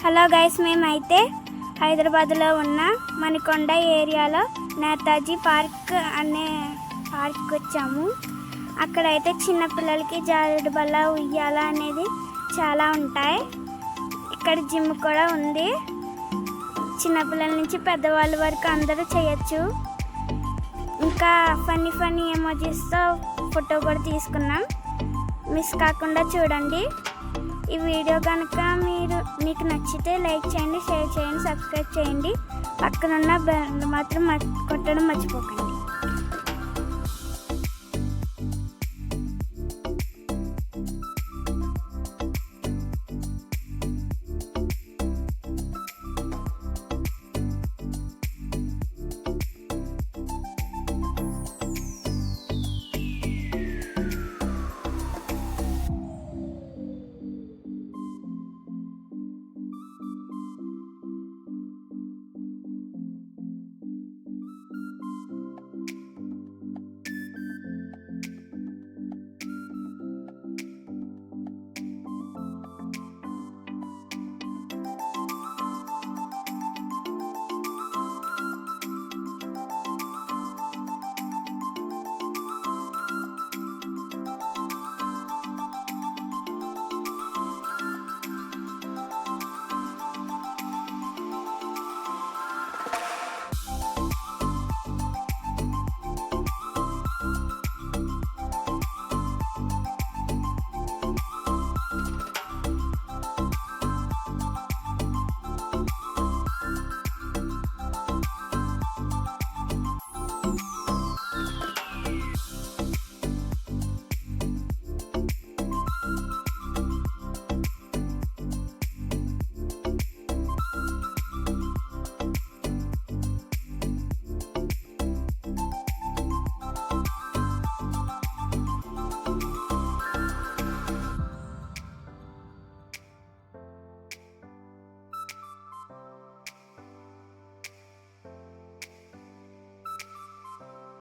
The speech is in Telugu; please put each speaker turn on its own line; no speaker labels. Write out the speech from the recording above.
హలో గైస్, మేమైతే హైదరాబాద్లో ఉన్న మణికొండ ఏరియాలో నేతాజీ పార్క్ అనే పార్క్ వచ్చాము. అక్కడైతే చిన్నపిల్లలకి జారుడు బల్ల, ఉయ్యాల అనేది చాలా ఉంటాయి. ఇక్కడ జిమ్ కూడా ఉంది. చిన్నపిల్లల నుంచి పెద్దవాళ్ళ వరకు అందరూ చేయొచ్చు. ఇంకా ఫన్నీ ఎమోజీస్తో ఫోటో కూడా తీసుకున్నాం. మిస్ కాకుండా చూడండి. ఈ వీడియో కనుక మీకు నచ్చితే లైక్ చేయండి, షేర్ చేయండి, సబ్స్క్రైబ్ చేయండి. పక్కనున్న బెల్ మాత్రం కొట్టడం మర్చిపోకండి.